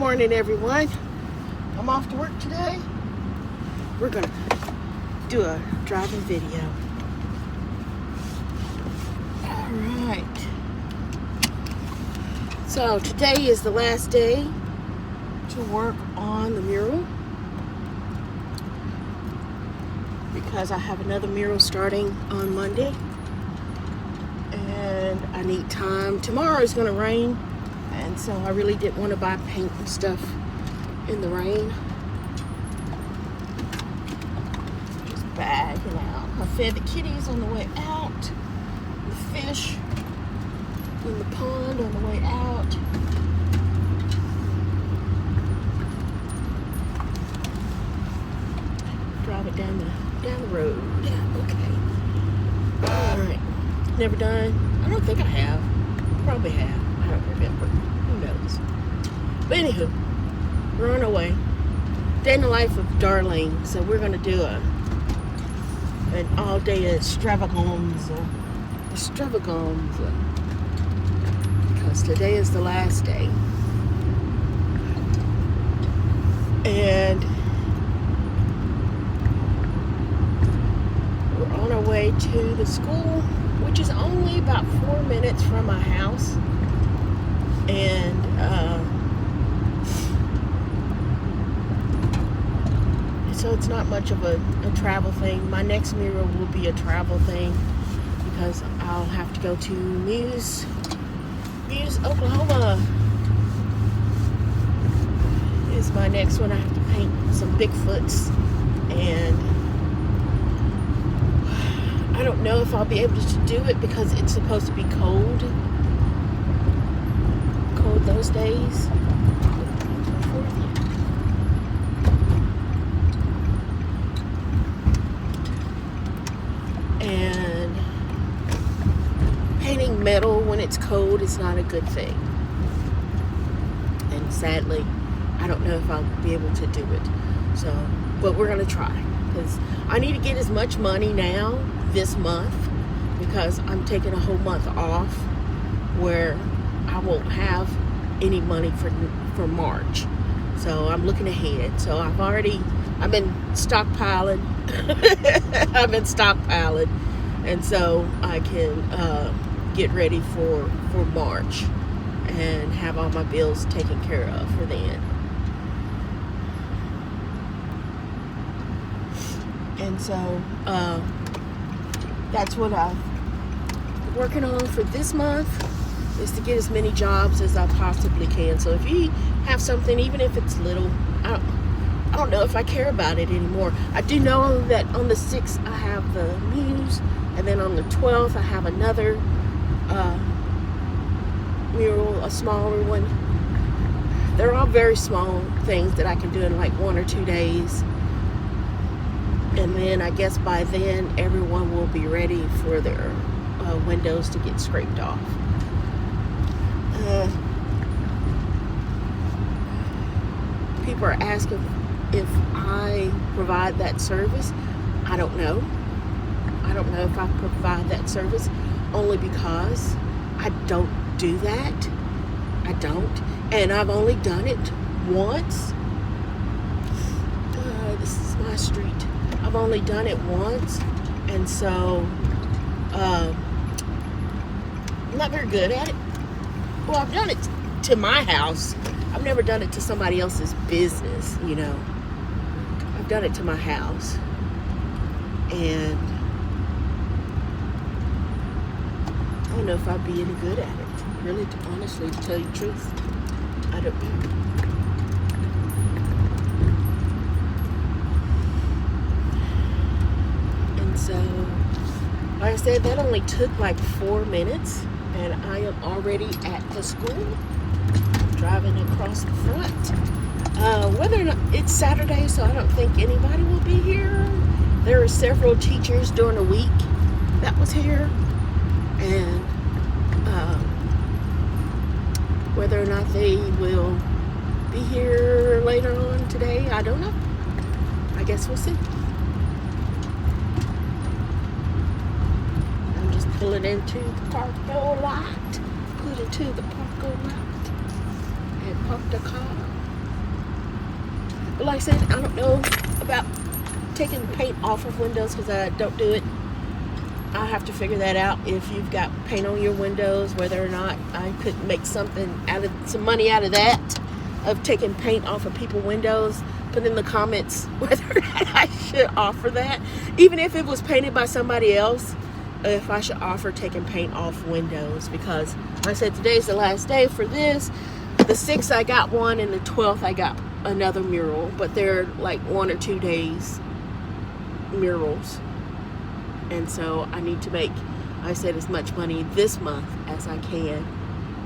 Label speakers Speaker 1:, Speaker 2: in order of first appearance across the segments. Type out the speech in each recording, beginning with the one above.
Speaker 1: morning, everyone. I'm off to work today. We're gonna do a driving video. All right. So today is the last day to work on the mural because I have another mural starting on Monday, and I need time. Tomorrow is gonna rain, and so I really didn't want to buy paint and stuff in the rain. Just bagging out. I fed the kitties on the way out, the fish in the pond on the way out. Drive it down the road. Okay. All right. Never done. I don't think I have. Probably have. I don't remember. Who knows? But anywho, we're on our way. Day in the life of Darlene. So we're gonna do an all-day extravaganza. Because today is the last day. And we're on our way to the school, which is only about 4 minutes from my house. And so it's not much of a travel thing. My next mural will be a travel thing because I'll have to go to Muse, Oklahoma is my next one. I have to paint some Bigfoots, and I don't know if I'll be able to do it because it's supposed to be cold those days. And painting metal when it's cold is not a good thing. And sadly, I don't know if I'll be able to do it. So, but we're gonna try, because I need to get as much money now this month, because I'm taking a whole month off where I won't have any money for March. So I'm looking ahead. So I've been stockpiling. And so I can get ready for March and have all my bills taken care of for then. And so that's what I'm working on for this month, is to get as many jobs as I possibly can. So if you have something, even if it's little, I don't know if I care about it anymore. I do know that on the 6th I have the Muse, and then on the 12th I have another mural, a smaller one. They're all very small things that I can do in like 1 or 2 days. And then I guess by then everyone will be ready for their windows to get scraped off. People are asking if I provide that service. I don't know. I don't know if I provide that service, only because I don't do that. I don't. And I've only done it once. This is my street. I've only done it once, and so I'm not very good at it. Well, I've done it to my house. I've never done it to somebody else's business, you know. I've done it to my house. And I don't know if I'd be any good at it. Really, honestly, to tell you the truth, I don't know. And so, like I said, that only took like 4 minutes, and I am already at the school, driving across the front. Whether or not it's Saturday, so I don't think anybody will be here. There are several teachers during the week that was here, and whether or not they will be here later on today, I don't know. I guess we'll see. I'm just pulling into the parking lot. Put into the parking lot and park the car. But like I said, I don't know about taking paint off of windows because I don't do it. I'll have to figure that out if you've got paint on your windows, whether or not I could make some money out of that, of taking paint off of people's windows. Put in the comments whether or not I should offer that. Even if it was painted by somebody else, if I should offer taking paint off windows. Because like I said, today's the last day for this. The 6th I got one, and the 12th I got another mural. But they're like 1 or 2 days murals. And so I need to make, I said, as much money this month as I can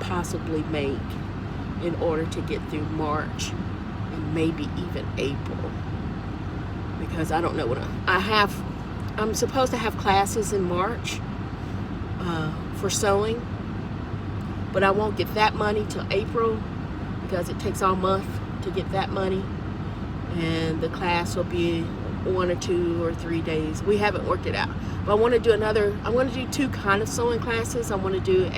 Speaker 1: possibly make in order to get through March and maybe even April. Because I don't know what I'm supposed to have classes in March for sewing, but I won't get that money till April because it takes all month to get that money, and the class will be 1 or 2 or 3 days. We haven't worked it out, but I want to do I want to do 2 kind of sewing classes. I want to do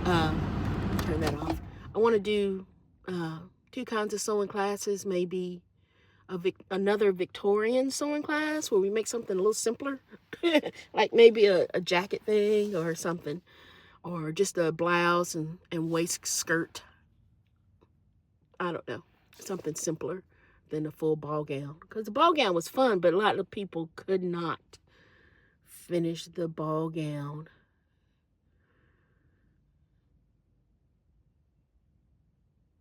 Speaker 1: turn that off. I want to do 2 kinds of sewing classes, maybe another Victorian sewing class where we make something a little simpler, like maybe a jacket thing or something, or just a blouse and waist skirt. I don't know, something simpler than a full ball gown, because the ball gown was fun, but a lot of people could not finish the ball gown.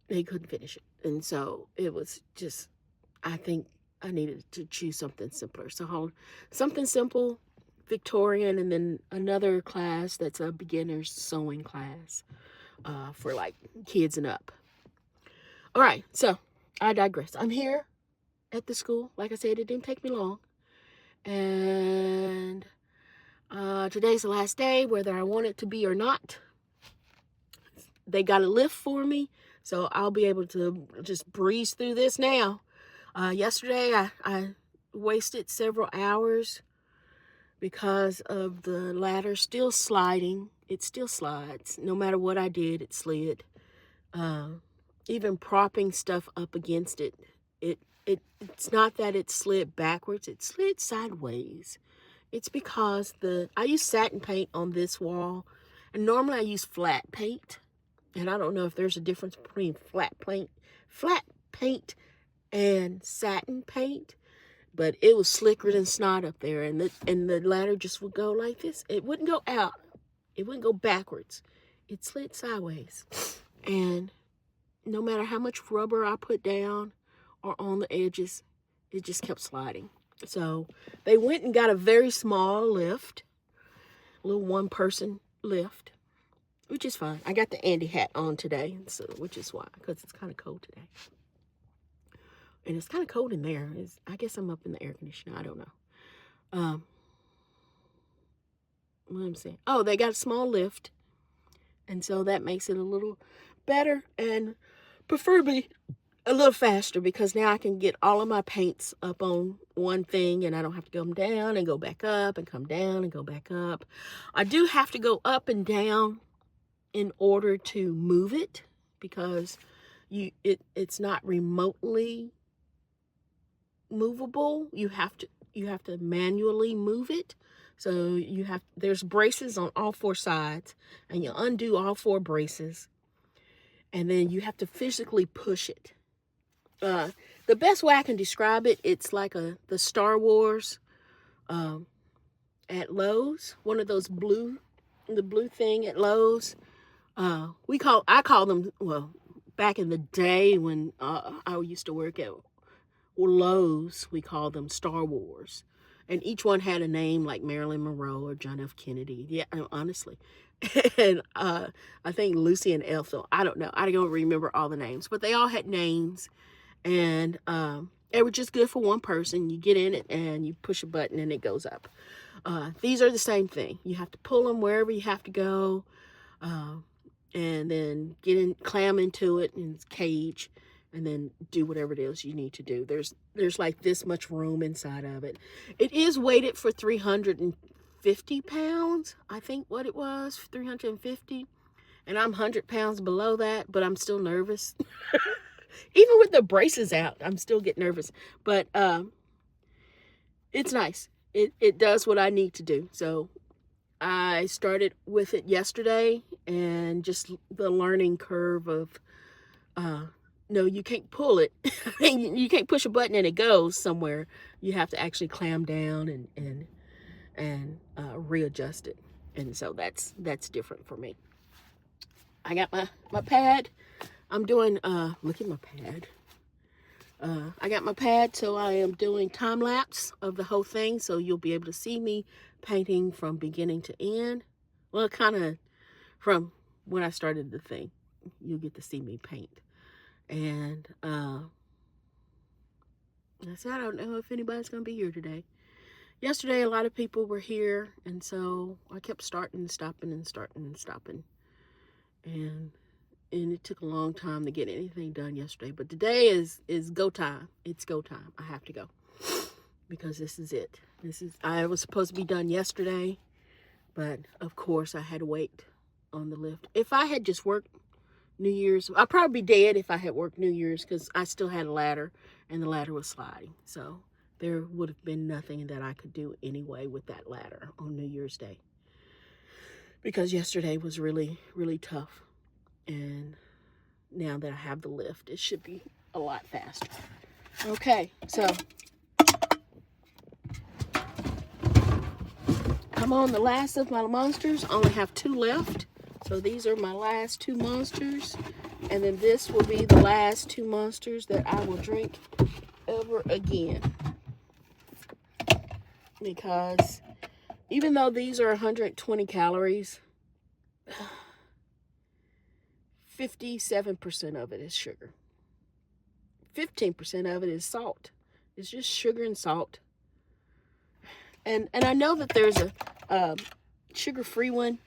Speaker 1: They couldn't finish it, and so it was just, I think I needed to choose something simpler. So something simple, Victorian, and then another class that's a beginner's sewing class for like kids and up. All right, so I digress. I'm here at the school. Like I said, it didn't take me long. And today's the last day, whether I want it to be or not. They got a lift for me, so I'll be able to just breeze through this now. Yesterday, I wasted several hours because of the ladder still sliding. It still slides. No matter what I did, it slid. Even propping stuff up against it, it's not that it slid backwards. It slid sideways. It's because I use satin paint on this wall, and normally I use flat paint. And I don't know if there's a difference between flat paint and satin paint, but it was slicker than snot up there, and the ladder just would go like this. It wouldn't go out. It wouldn't go backwards. It slid sideways. And no matter how much rubber I put down or on the edges, it just kept sliding. So they went and got a very small lift, a little 1-person lift, which is fine. I got the Andy hat on today, so which is why, because it's kind of cold today. And it's kind of cold in there. I guess I'm up in the air conditioner. I don't know. What I'm saying? Oh, they got a small lift, and so that makes it a little better and preferably a little faster, because now I can get all of my paints up on one thing, and I don't have to come down and go back up and come down and go back up. I do have to go up and down in order to move it, because it's not remotely movable. You have to manually move it. So there's braces on all 4 sides, and you undo all 4 braces, and then you have to physically push it. The best way I can describe it, it's like the Star Wars at Lowe's, one of those the blue thing at Lowe's. I call them, well, back in the day when I used to work at Lowe's, we called them Star Wars. And each one had a name, like Marilyn Monroe or John F. Kennedy. Yeah, honestly. And I think Lucy and Ethel. I don't know. I don't remember all the names. But they all had names. And they were just good for 1 person. You get in it and you push a button and it goes up. These are the same thing. You have to pull them wherever you have to go. And then clam into it in its cage, and then do whatever it is you need to do. There's like this much room inside of it. It is weighted for 350 pounds, I think what it was, 350. And I'm 100 pounds below that, but I'm still nervous Even with the braces out, I'm still getting nervous. But it's nice. It does what I need to do. So I started with it yesterday, and just the learning curve of no, you can't pull it. You can't push a button and it goes somewhere. You have to actually clamp down and readjust it. And so that's different for me. I got my pad. I'm doing look at my pad. I got my pad, so I am doing time lapse of the whole thing, so you'll be able to see me painting from beginning to end. Well, kind of from when I started the thing, you'll get to see me paint. And I said, I don't know if anybody's gonna be here today. Yesterday, a lot of people were here, and so I kept starting and stopping and starting and stopping, and it took a long time to get anything done yesterday. But today is go time. It's go time. I have to go because this is it. I was supposed to be done yesterday, but of course I had to wait on the lift. If I had just worked New Year's, I'd probably be dead if I had worked New Year's, because I still had a ladder and the ladder was sliding. So there would have been nothing that I could do anyway with that ladder on New Year's Day, because yesterday was really, really tough. And now that I have the lift, it should be a lot faster. Okay, so I'm on the last of my monsters. I only have 2 left. So these are my last 2 monsters. And then this will be the last 2 monsters that I will drink ever again. Because even though these are 120 calories, 57% of it is sugar. 15% of it is salt. It's just sugar and salt. And I know that there's a sugar-free one.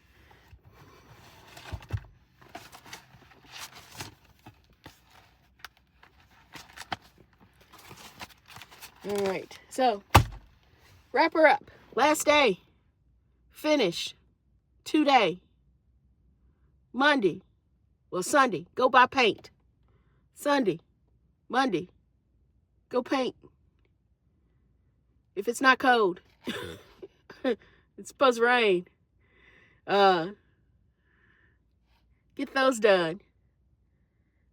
Speaker 1: All right, so wrap her up. Last day, finish. Today, Monday, well, Sunday, go buy paint. Sunday, Monday, go paint. If it's not cold, it's supposed to rain. Get those done.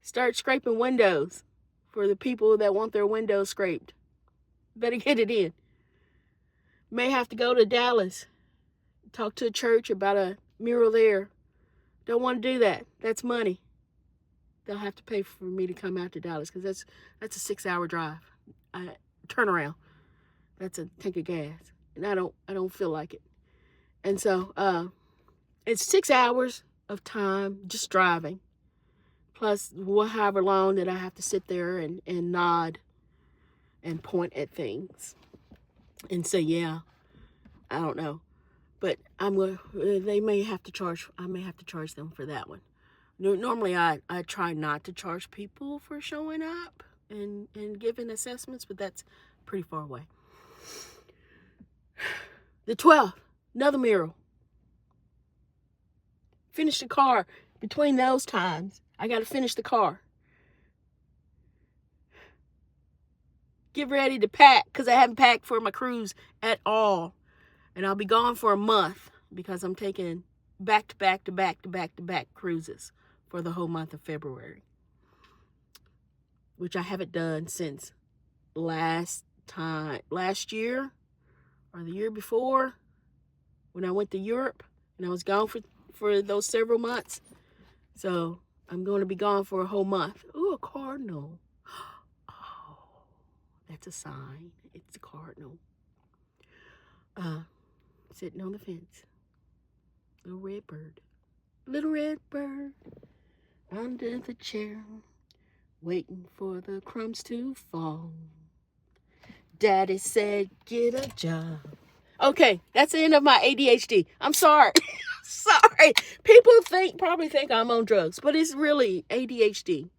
Speaker 1: Start scraping windows for the people that want their windows scraped. Better get it in. May have to go to Dallas, talk to a church about a mural there. Don't want to do that. That's money. They'll have to pay for me to come out to Dallas, because that's a 6-hour drive. Turnaround. That's a tank of gas, and I don't feel like it. And so it's 6 hours of time just driving, plus however long that I have to sit there and nod and point at things and say, yeah, I don't know. But I may have to charge them for that one. Normally I try not to charge people for showing up and giving assessments, but that's pretty far away. The 12th, another mural. Finish the car. Between those times, I got to finish the car. Get ready to pack, because I haven't packed for my cruise at all. And I'll be gone for a month, because I'm taking back-to-back cruises for the whole month of February, which I haven't done since last year or the year before, when I went to Europe and I was gone for those several months. So I'm going to be gone for a whole month. Ooh, a cardinal. Oh, that's a sign. It's a cardinal. Sitting on the fence. Little red bird. Little red bird under the chair, waiting for the crumbs to fall. Daddy said, get a job. Okay, that's the end of my ADHD. I'm sorry. Sorry. People probably think I'm on drugs, but it's really ADHD.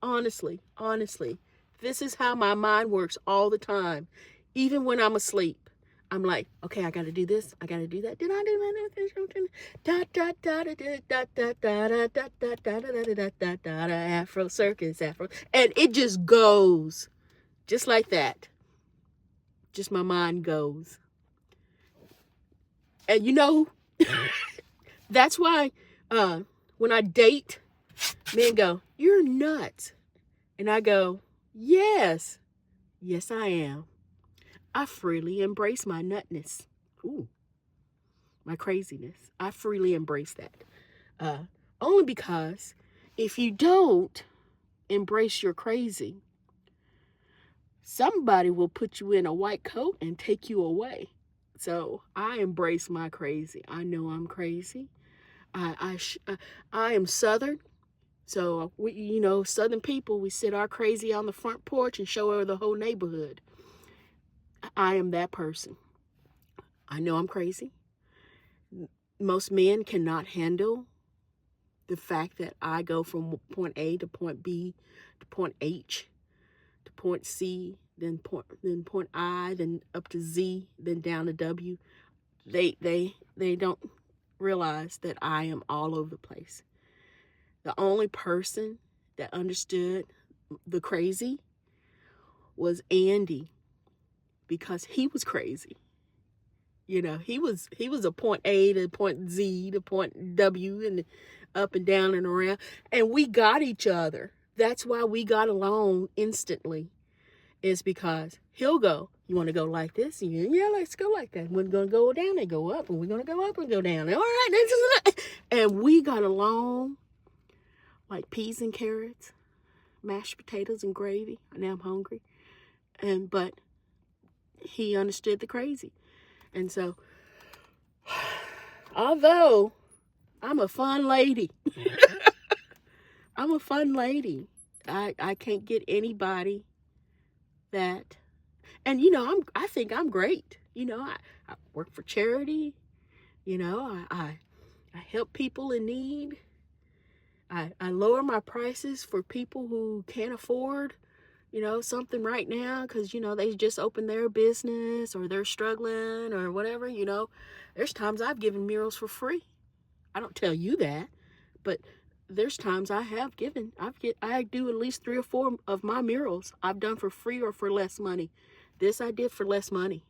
Speaker 1: Honestly. This is how my mind works all the time. Even when I'm asleep, I'm like, okay, I got to do this. I got to do that. Did I do that? Da da da da da da da da da da da da da da da Afro circus, Afro, and it just goes, just like that. Just my mind goes, and you know, that's why when I date, men go, "You're nuts," and I go, "Yes, yes, I am. I freely embrace my nutness." Ooh. My craziness. I freely embrace that. Only because if you don't embrace your crazy, somebody will put you in a white coat and take you away. So I embrace my crazy. I know I'm crazy. I am Southern. So we, Southern people, we sit our crazy on the front porch and show her the whole neighborhood. I am that person. I know I'm crazy. Most men cannot handle the fact that I go from point A to point B to point H to point C, then point I, then up to Z, then down to W. They don't realize that I am all over the place. The only person that understood the crazy was Andy, because he was crazy. He was a point A to point Z to point W and up and down and around, and we got each other. That's why we got along instantly, is because he'll go, "You want to go like this?" And yeah, let's go like that. We're going to go down and go up, and we're going to go up and go down. All right, and we got along like peas and carrots, mashed potatoes and gravy. Now I'm hungry, but he understood the crazy. And so, although I'm a fun lady, I'm a fun lady, I can't get anybody that, and I think I'm great. I work for charity. I help people in need. I lower my prices for people who can't afford something right now, because they just opened their business or they're struggling or whatever. There's times I've given murals for free. I don't tell you that, but there's times I have given. I do at least 3 or 4 of my murals I've done for free or for less money. This I did for less money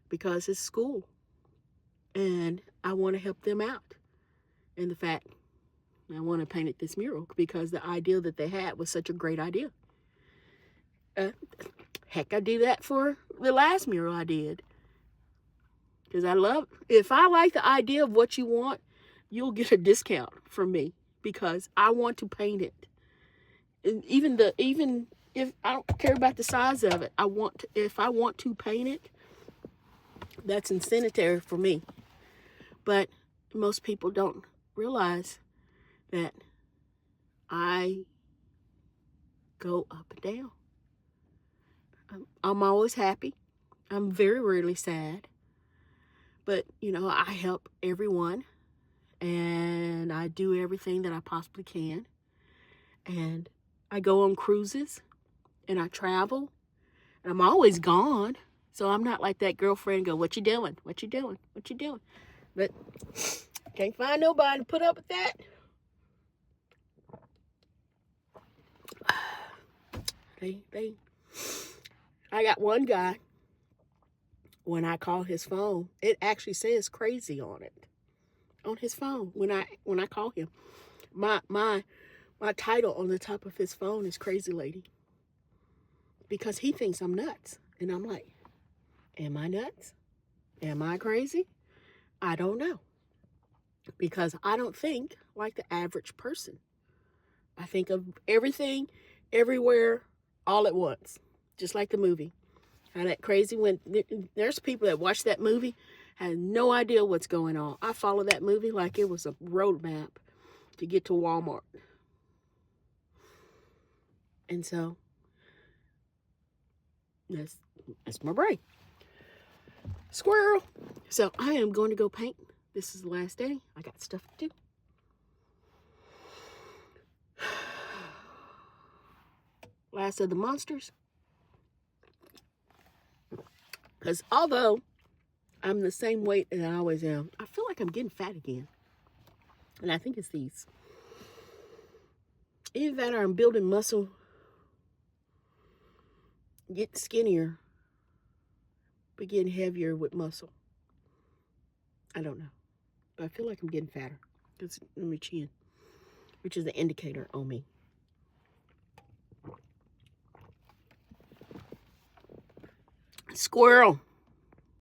Speaker 1: because it's school and I want to help them out. And the fact I want to paint this mural because the idea that they had was such a great idea. Heck, I do that for the last mural I did. Because if I like the idea of what you want, you'll get a discount from me because I want to paint it. And even if I don't care about the size of it, if I want to paint it, that's incentive for me. But most people don't realize that I go up and down. I'm always happy. I'm very rarely sad. But, I help everyone. And I do everything that I possibly can. And I go on cruises. And I travel. And I'm always gone. So I'm not like that girlfriend go, "What you doing? What you doing? What you doing?" But can't find nobody to put up with that. I got one guy, when I call his phone, it actually says crazy on it. On his phone. When I call him. My title on the top of his phone is Crazy Lady. Because he thinks I'm nuts. And I'm like, am I nuts? Am I crazy? I don't know. Because I don't think like the average person. I think of everything, everywhere, all at once. Just like the movie. How that crazy there's people that watch that movie have no idea what's going on. I follow that movie like it was a roadmap to get to Walmart. And so that's my brain. Squirrel. So I am going to go paint. This is the last day. I got stuff to do. Last of the monsters. Because although I'm the same weight that I always am, I feel like I'm getting fat again. And I think it's these. Either that or I'm building muscle, get skinnier, but getting heavier with muscle. I don't know. But I feel like I'm getting fatter. Because my chin, which is the indicator on me. Squirrel.